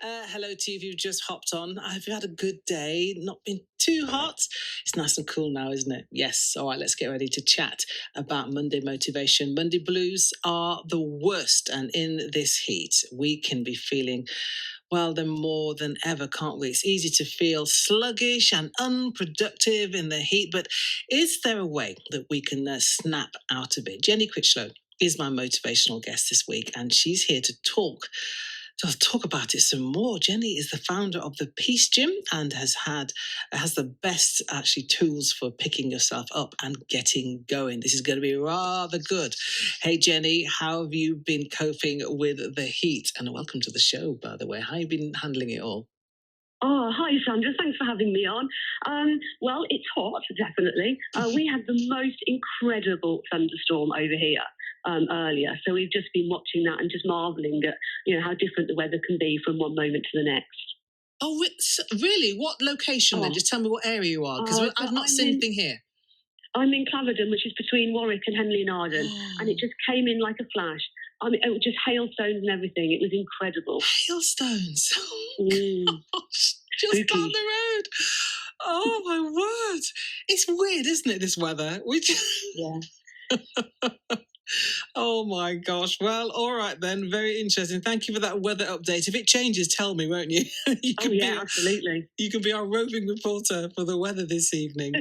Hello to you if you've just hopped on. I've had a good day, not been too hot. It's nice and cool now, isn't it? Yes. All right, let's get ready to chat about Monday motivation. Monday blues are the worst, and in this heat, we can be feeling, well, then more than ever, can't we? It's easy to feel sluggish and unproductive in the heat, but is there a way that we can snap out of it? Jenny Critchlow is my motivational guest this week, and she's here to talk about it some more. Jenny is the founder of the Peace Gym and has the best actually tools for picking yourself up and getting going. This is going to be rather good. Hey Jenny, how have you been coping with the heat? And welcome to the show, by the way. How have you been handling it all? Oh, hi, Sandra. Thanks for having me on. Well, it's hot, definitely. We had the most incredible thunderstorm over here earlier. So we've just been watching that and just marvelling at, how different the weather can be from one moment to the next. Oh, really? What location then? Just tell me what area you are, because I've not seen anything here. I'm in Claverdon, which is between Warwick and Henley and Arden, and it just came in like a flash. I mean, it was just hailstones and everything. It was incredible. Hailstones? Gosh, just Spooky. down the road. Oh, my word. It's weird, isn't it, this weather? Yeah. Oh, my gosh. Well, all right then. Very interesting. Thank you for that weather update. If it changes, tell me, won't you? Absolutely. You can be our roving reporter for the weather this evening.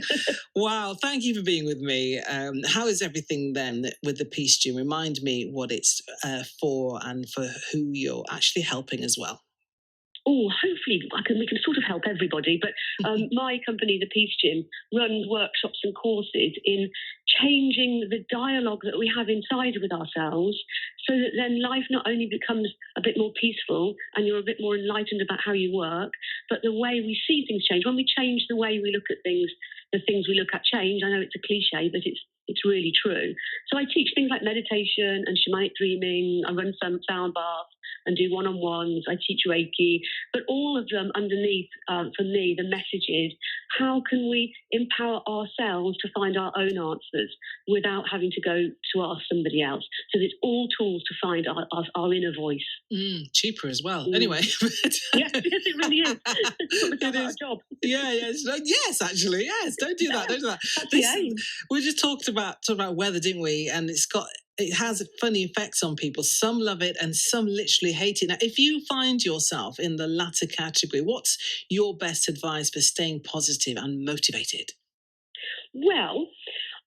Wow. Thank you for being with me. How is everything then with the Peace Gym? Remind me what it's for and for who you're actually helping as well. Oh, hopefully we can sort of help everybody. But my company, the Peace Gym, runs workshops and courses in changing the dialogue that we have inside with ourselves, so that then life not only becomes a bit more peaceful and you're a bit more enlightened about how you work, but the way we see things change. When we change the way we look at things, the things we look at change. I know it's a cliche, but it's really true. So I teach things like meditation and shamanic dreaming. I run some sound baths and do one-on-ones. I teach Reiki, but all of them underneath, for me, the message is, how can we empower ourselves to find our own answers without having to go to ask somebody else? So it's all tools to find our inner voice. Cheaper as well. Anyway. Yes, it really is. It is. Job. Yes, actually, yes. Don't do that. Don't do that. We just talked about weather, didn't we? And it has funny effects on people. Some love it and some literally hate it. Now, if you find yourself in the latter category, what's your best advice for staying positive and motivated? Well,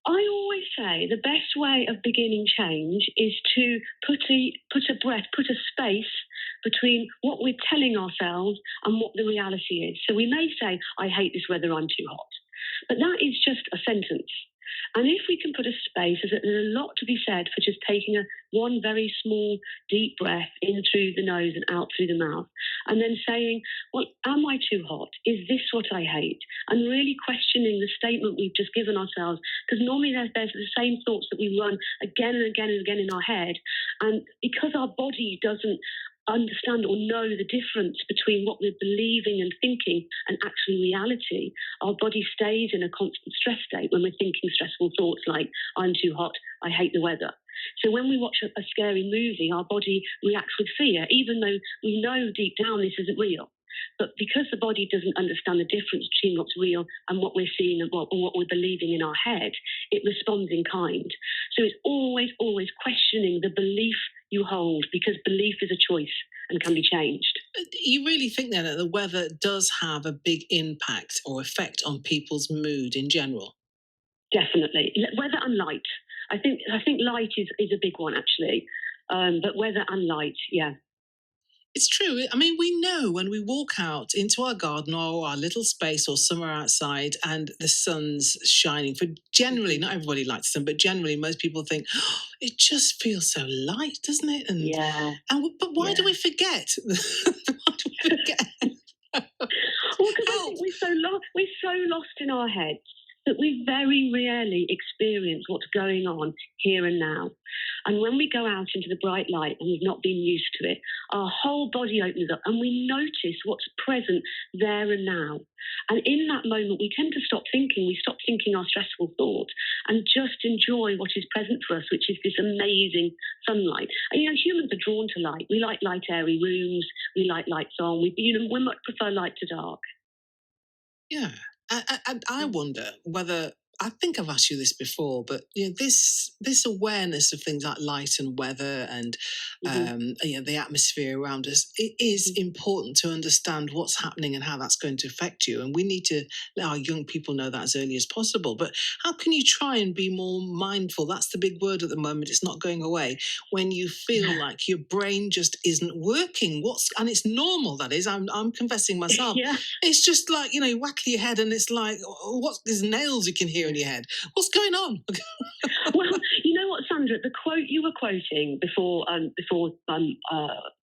I always say the best way of beginning change is to put a space between what we're telling ourselves and what the reality is. So we may say, I hate this weather, I'm too hot. But that is just a sentence. And if we can put a space, there's a lot to be said for just taking one very small, deep breath in through the nose and out through the mouth, and then saying, well, am I too hot? Is this what I hate? And really questioning the statement we've just given ourselves, because normally there's the same thoughts that we run again and again and again in our head. And because our body doesn't understand or know the difference between what we're believing and thinking and actually reality, our body stays in a constant stress state when we're thinking stressful thoughts like, I'm too hot, I hate the weather. So when we watch a scary movie, our body reacts with fear, even though we know deep down this isn't real. But because the body doesn't understand the difference between what's real and what we're seeing and what we're believing in our head, it responds in kind. So it's always, always questioning the belief you hold, because belief is a choice and can be changed. You really think then that the weather does have a big impact or effect on people's mood in general? Definitely. Weather and light. I think light is a big one, actually. But weather and light, yeah. It's true. I mean, we know when we walk out into our garden or our little space or somewhere outside and the sun's shining, for generally, not everybody likes the sun, but generally most people think, oh, it just feels so light, doesn't it? But why do we forget? Why do we forget? Well, because I think we're so lost in our heads. that we very rarely experience what's going on here and now. And when we go out into the bright light and we've not been used to it, our whole body opens up and we notice what's present there and now. And in that moment, we tend to stop thinking. We stop thinking our stressful thoughts and just enjoy what is present for us, which is this amazing sunlight. And, humans are drawn to light. We like light, airy rooms. We like lights on. We much prefer light to dark. Yeah. And I wonder whether, I think I've asked you this before, but this awareness of things like light and weather and the atmosphere around us, it is important to understand what's happening and how that's going to affect you. And we need to let our young people know that as early as possible. But how can you try and be more mindful? That's the big word at the moment. It's not going away. When you feel like your brain just isn't working, and it's normal. That is, I'm confessing myself. Yeah. It's just like, you whack your head and it's like, what's these nails you can hear in your head? What's going on? Well, you know what, Sandra, the quote you were quoting before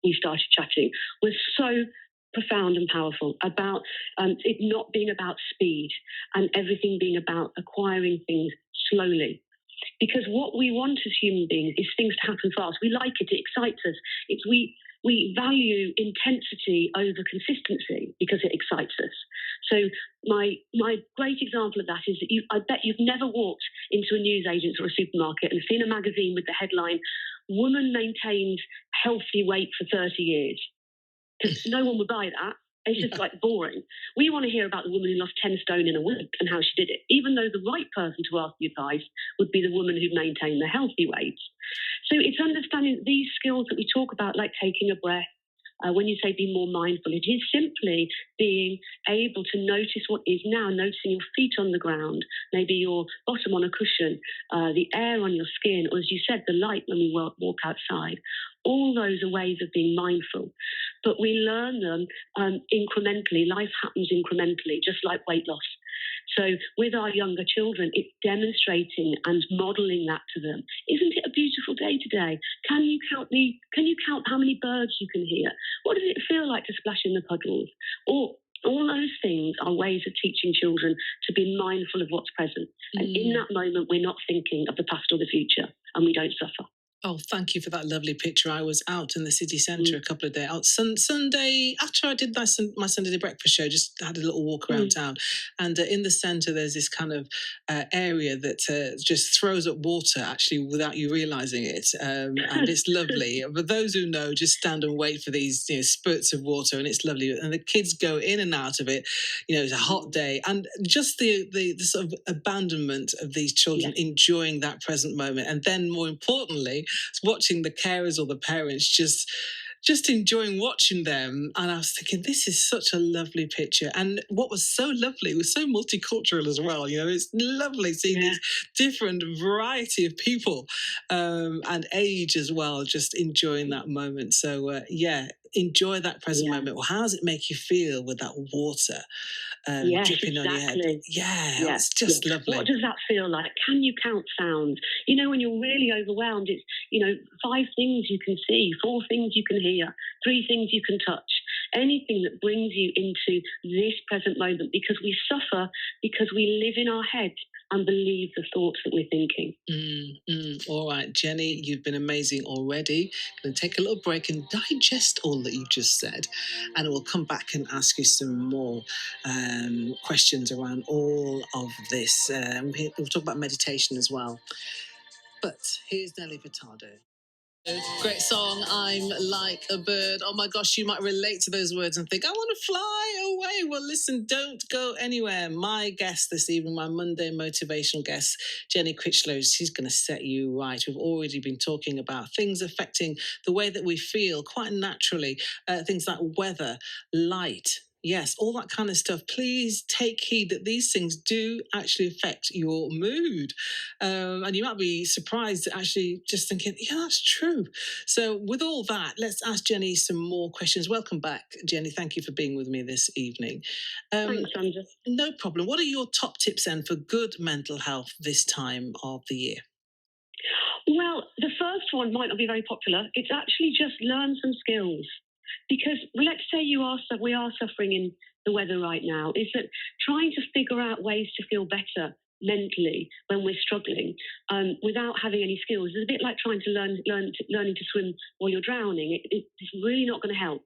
we started chatting was so profound and powerful about it not being about speed and everything being about acquiring things slowly. Because what we want as human beings is things to happen fast. We like it. It excites us. We value intensity over consistency because it excites us. So my great example of that is that I bet you've never walked into a newsagent's or a supermarket and seen a magazine with the headline, "Woman maintains healthy weight for 30 years." Because no one would buy that. It's just like boring. We want to hear about the woman who lost 10 stone in a week and how she did it, even though the right person to ask the advice would be the woman who maintained the healthy weight. So it's understanding these skills that we talk about, like taking a breath. When you say be more mindful, it is simply being able to notice what is now, noticing your feet on the ground, maybe your bottom on a cushion, the air on your skin, or as you said, the light when we walk outside. All those are ways of being mindful. But we learn them incrementally. Life happens incrementally, just like weight loss. So with our younger children, it's demonstrating and modelling that to them. Isn't it a beautiful day today? Can you count how many birds you can hear? What does it feel like to splash in the puddles? Or all those things are ways of teaching children to be mindful of what's present. And in that moment, we're not thinking of the past or the future, and we don't suffer. Oh, thank you for that lovely picture. I was out in the city centre a couple of days out Sunday after I did my Sunday breakfast show. Just had a little walk around town, and in the centre there's this kind of area that just throws up water actually without you realising it, and it's lovely. But those who know, just stand and wait for these spurts of water, and it's lovely. And the kids go in and out of it. It's a hot day, and just the sort of abandonment of these children enjoying that present moment, and then more importantly, watching the carers or the parents just enjoying watching them. And I was thinking, this is such a lovely picture. And what was so lovely, it was so multicultural as well. It's lovely seeing these different variety of people and age as well, just enjoying that moment. So enjoy that present moment. Well, how does it make you feel with that water dripping on your head? It's just lovely. What does that feel like? Can you count sounds? When you're really overwhelmed, it's 5 things you can see, 4 things you can hear, 3 things you can touch. Anything that brings you into this present moment, because we suffer because we live in our heads and believe the thoughts that we're thinking. All right, Jenny, you've been amazing already. Going to take a little break and digest all that you've just said, and we'll come back and ask you some more questions around all of this. We'll talk about meditation as well. But here's Nelly Furtado. Great song, I'm Like a Bird. Oh my gosh, you might relate to those words and think, I want to fly away. Well, listen, don't go anywhere. My guest this evening, my Monday motivational guest, Jenny Critchlow, she's going to set you right. We've already been talking about things affecting the way that we feel quite naturally, things like weather, light. Yes, all that kind of stuff. Please take heed that these things do actually affect your mood. And you might be surprised at actually just thinking, yeah, that's true. So with all that, let's ask Jenny some more questions. Welcome back, Jenny. Thank you for being with me this evening. Thanks, Sandra. No problem. What are your top tips then for good mental health this time of the year? Well, the first one might not be very popular. It's actually just learn some skills. Because let's say we are suffering in the weather right now, is that trying to figure out ways to feel better mentally when we're struggling without having any skills. It's a bit like trying to learning to swim while you're drowning. It's really not going to help.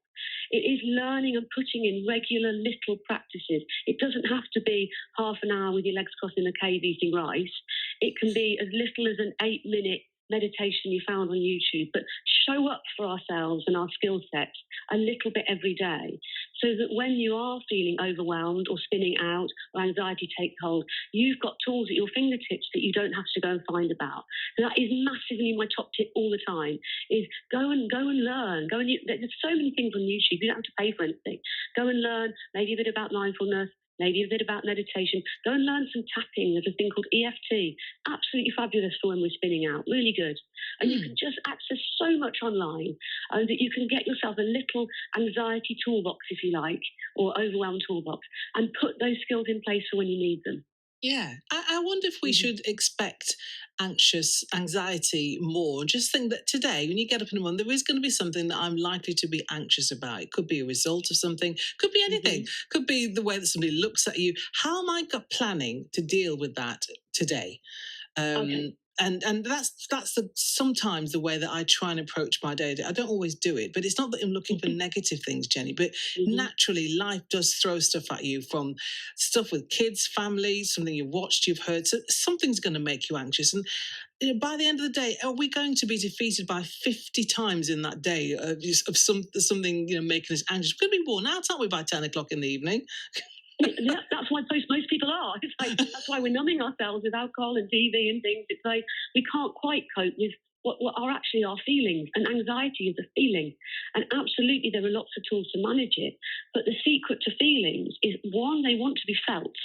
It is learning and putting in regular little practices. It doesn't have to be half an hour with your legs crossed in a cave eating rice. It can be as little as an 8-minute meditation you found on YouTube, but show up for ourselves and our skill sets a little bit every day, so that when you are feeling overwhelmed or spinning out or anxiety takes hold, you've got tools at your fingertips that you don't have to go and find about. And that is massively my top tip all the time, is go and learn. There's so many things on YouTube, you don't have to pay for anything. Go and learn, maybe a bit about mindfulness, maybe a bit about meditation. Go and learn some tapping. There's a thing called EFT. Absolutely fabulous for when we're spinning out. Really good. And you can just access so much online that you can get yourself a little anxiety toolbox, if you like, or overwhelm toolbox, and put those skills in place for when you need them. Yeah, I wonder if we should expect anxiety more. Just think that today, when you get up in the morning, there is going to be something that I'm likely to be anxious about. It could be a result of something, could be anything, could be the way that somebody looks at you. How am I planning to deal with that today? Okay. And that's sometimes the way that I try and approach my day. I don't always do it, but it's not that I'm looking for negative things, Jenny. But naturally, life does throw stuff at you, from stuff with kids, family, something you've watched, you've heard. So something's going to make you anxious. And by the end of the day, are we going to be defeated by 50 times in that day of something making us anxious? We're going to be worn out, aren't we, by 10 o'clock in the evening? Yeah, that's why most people are. It's like, that's why we're numbing ourselves with alcohol and TV and things. It's like we can't quite cope with what are actually our feelings, and anxiety is a feeling. And absolutely, there are lots of tools to manage it. But the secret to feelings is, one, they want to be felt.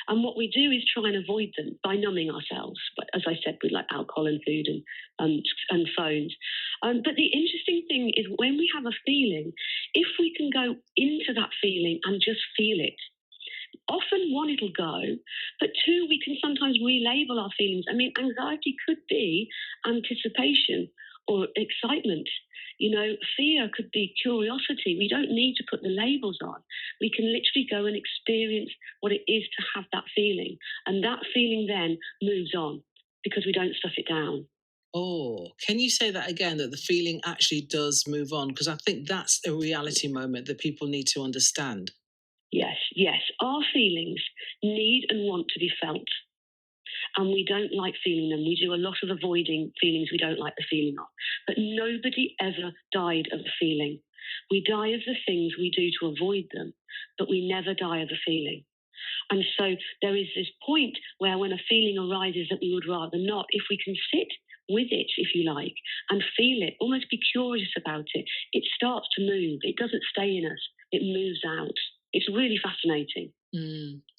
And what we do is try and avoid them by numbing ourselves. But as I said, with like alcohol and food and phones. But the interesting thing is, when we have a feeling, if we can go into that feeling and just feel it, often, one, it'll go, but two, we can sometimes relabel our feelings. I mean, anxiety could be anticipation or excitement. Fear could be curiosity. We don't need to put the labels on. We can literally go and experience what it is to have that feeling. And that feeling then moves on because we don't stuff it down. Oh, can you say that again, that the feeling actually does move on? Because I think that's a reality moment that people need to understand. Yes. Our feelings need and want to be felt. And we don't like feeling them. We do a lot of avoiding feelings we don't like the feeling of. But nobody ever died of a feeling. We die of the things we do to avoid them, but we never die of a feeling. And so there is this point where, when a feeling arises that we would rather not, if we can sit with it, if you like, and feel it, almost be curious about it, it starts to move. It doesn't stay in us. It moves out. It's really fascinating.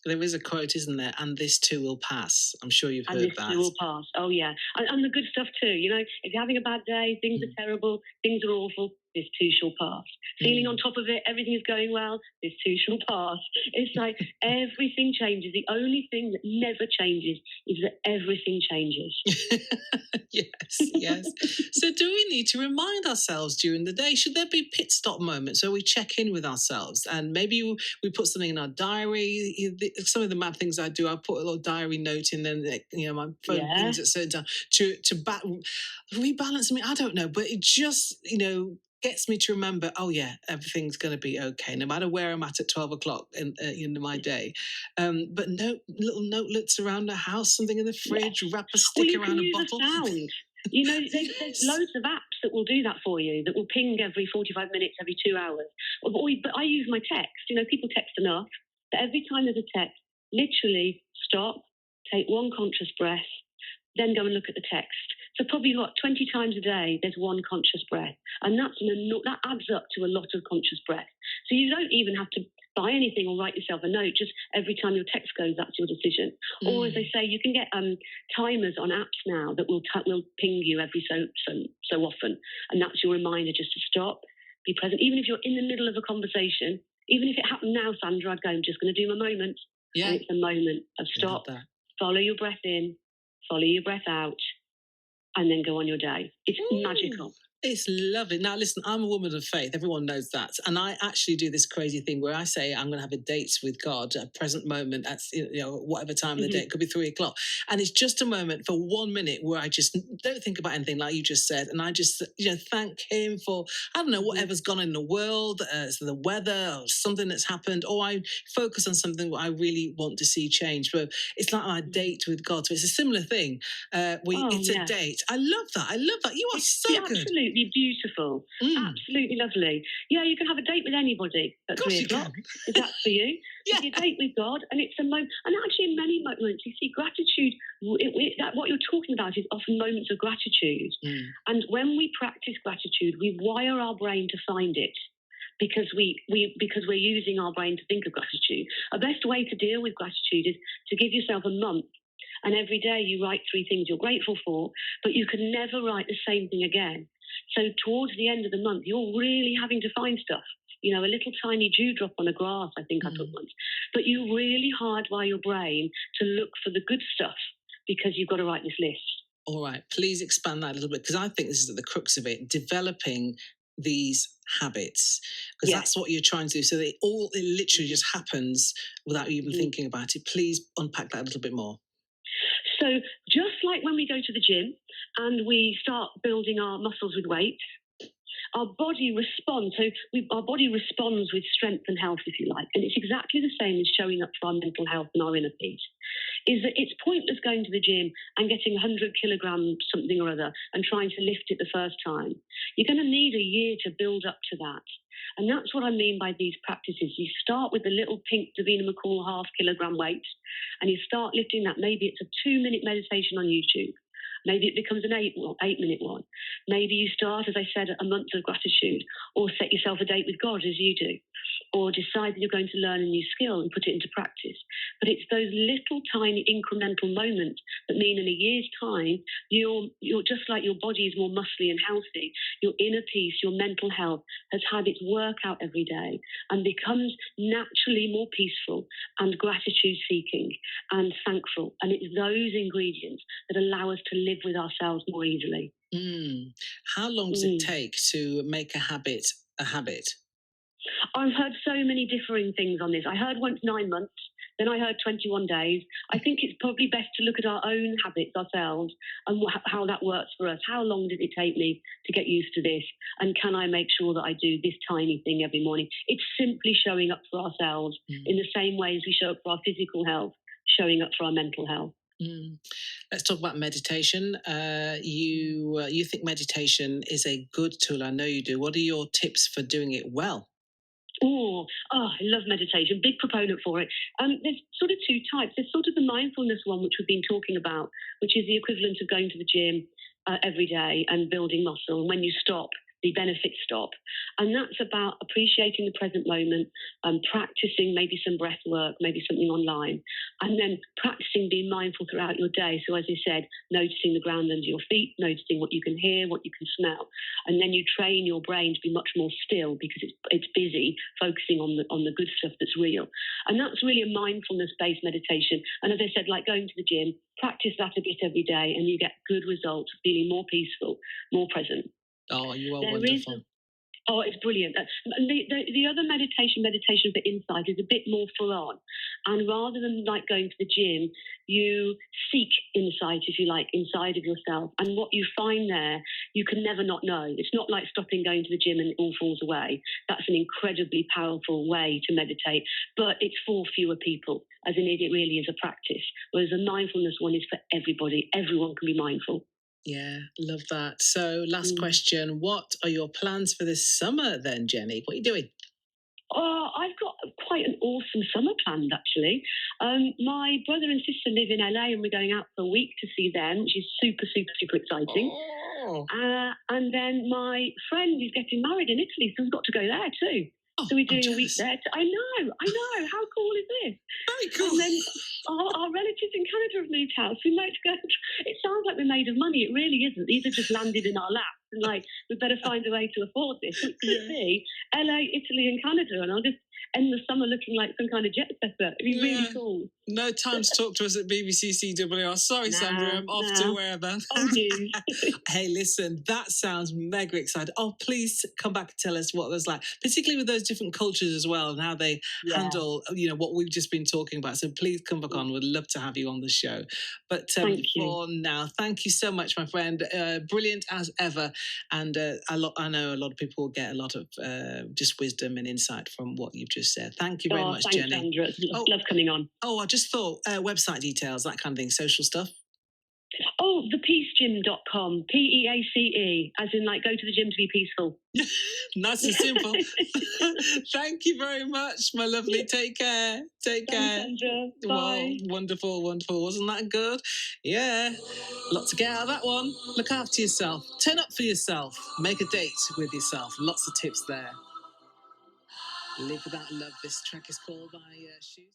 There is a quote, isn't there? And this too will pass. I'm sure you've heard that. And this too will pass. Oh, yeah. And the good stuff too. If you're having a bad day, things are terrible, things are awful, this too shall pass. Feeling on top of it, everything is going well, this too shall pass. It's like everything changes. The only thing that never changes is that everything changes. Yes. So do we need to remind ourselves during the day? Should there be pit stop moments where we check in with ourselves, and maybe we put something in our diary? Some of the mad things I do, I put a little diary note in, then my phone pings at certain time to rebalance me. I don't know, but it just gets me to remember, oh yeah, everything's going to be okay, no matter where I'm at 12 o'clock in my day. But little notelets around the house, something in the fridge, wrap a stick around a bottle. Sound. There's loads of apps that will do that for you, that will ping every 45 minutes, every 2 hours. But I use my text. People text enough, but every time there's a text, literally stop, take one conscious breath, then go and look at the text. So probably 20 times a day, there's one conscious breath. And that adds up to a lot of conscious breath. So you don't even have to buy anything or write yourself a note. Just every time your text goes, that's your decision. Or, as they say, you can get timers on apps now that will ping you every so often. And that's your reminder just to stop, be present. Even if you're in the middle of a conversation, even if it happened now, Sandra, I'd go, I'm just going to do my moment. Yeah. And it's a moment of stop, follow your breath in, follow your breath out, and then go on your day. It's magical. It's lovely. Now, listen, I'm a woman of faith. Everyone knows that. And I actually do this crazy thing where I say I'm going to have a date with God at a present moment at whatever time of the day. It could be 3 o'clock. And it's just a moment for 1 minute where I just don't think about anything like you just said. And I just, thank him for, I don't know, whatever's gone in the world, so the weather or something that's happened, or I focus on something I really want to see change. But it's like my date with God. So it's a similar thing. It's a date. I love that. I love that. You are so good. Absolutely beautiful. Absolutely lovely. Yeah, you can have a date with anybody at 3 o'clock. If that's for you. Yeah. It's a date with God, and it's a moment. And actually, in many moments, you see, gratitude. What you're talking about is often moments of gratitude. And when we practice gratitude, we wire our brain to find it. Because we're using our brain to think of gratitude. A best way to deal with gratitude is to give yourself a month. And every day you write 3 things you're grateful for, but you can never write the same thing again. So towards the end of the month, you're really having to find stuff. A little tiny dewdrop on a grass, I think I put once. But you really hardwire your brain to look for the good stuff because you've got to write this list. All right, please expand that a little bit, because I think this is at the crux of it, developing these habits, because that's what you're trying to do. So it literally just happens without you even thinking about it. Please unpack that a little bit more. So just like when we go to the gym and we start building our muscles with weight, our body responds. Our body responds with strength and health, if you like. And it's exactly the same as showing up for our mental health and our inner peace. Is that it's pointless going to the gym and getting 100 kilograms something or other and trying to lift it the first time. You're going to need a year to build up to that. And that's what I mean by these practices. You start with the little pink Davina McCall 0.5 kilogram weight, and you start lifting that. Maybe it's a 2-minute meditation on YouTube. Maybe it becomes an 8-minute one. Maybe you start, as I said, a month of gratitude, or set yourself a date with God as you do, or decide that you're going to learn a new skill and put it into practice. But it's those little tiny incremental moments that mean in a year's time, you're just like your body is more muscly and healthy, your inner peace, your mental health has had its work out every day and becomes naturally more peaceful and gratitude seeking and thankful. And it's those ingredients that allow us to live with ourselves more easily. How long does it take to make a habit a habit? I've heard so many differing things on this. I heard once 9 months, then I heard 21 days. I think it's probably best to look at our own habits ourselves and how that works for us. How long did it take me to get used to this? And can I make sure that I do this tiny thing every morning? It's simply showing up for ourselves in the same way as we show up for our physical health, showing up for our mental health. Let's talk about meditation. You think meditation is a good tool. I know you do. What are your tips for doing it well? I love meditation. Big proponent for it. There's sort of 2 types. There's sort of the mindfulness one, which we've been talking about, which is the equivalent of going to the gym every day and building muscle. And when you stop, the benefits stop. And that's about appreciating the present moment and practicing maybe some breath work, maybe something online, and then practicing being mindful throughout your day. So as you said, noticing the ground under your feet, noticing what you can hear, what you can smell. And then you train your brain to be much more still because it's busy focusing on the good stuff that's real. And that's really a mindfulness-based meditation. And as I said, like going to the gym, practice that a bit every day and you get good results, feeling more peaceful, more present. Oh, you are wonderful. It's brilliant. The other meditation for insight is a bit more full on. And rather than like going to the gym, you seek insight, if you like, inside of yourself. And what you find there, you can never not know. It's not like stopping going to the gym and it all falls away. That's an incredibly powerful way to meditate, but it's for fewer people, as in it really is a practice. Whereas a mindfulness one is for everybody. Everyone can be mindful. Yeah, love that. So last question, what are your plans for this summer then, Jenny? What are you doing? I've got quite an awesome summer planned, actually. My brother and sister live in LA and we're going out for a week to see them, which is super, super, super exciting. And then my friend is getting married in Italy, so we've got to go there too. So we're doing a week there. I know. How cool is this? Very cool. And then our relatives in Canada have moved house. We might go. It sounds like we're made of money. It really isn't. These have just landed in our laps. And we better find a way to afford this. So it could be LA, Italy, and Canada. And end the summer looking like some kind of jet setter. It'd be really cool. No time to talk to us at BBC CWR. Sorry, Sandra, I'm off to wherever. Oh, geez. Hey, listen, that sounds mega exciting. Oh, please come back and tell us what that's like, particularly with those different cultures as well and how they handle, what we've just been talking about. So please come back on. We'd love to have you on the show. But for now, thank you so much, my friend. Brilliant as ever. And I know a lot of people will get a lot of just wisdom and insight from what you've just said. Thank you very much, thanks, Jenny. Sandra. Love coming on. Oh, I just thought website details, that kind of thing, social stuff. Oh, thepeacegym.com, PEACE, as in like go to the gym to be peaceful. Nice and simple. Thank you very much, my lovely. Take care. Take care. Thanks, Sandra. Bye. Wow, wonderful, wonderful. Wasn't that good? Yeah. Lot to get out of that one. Look after yourself. Turn up for yourself. Make a date with yourself. Lots of tips there. Live Without Love. This track is called by Shoes.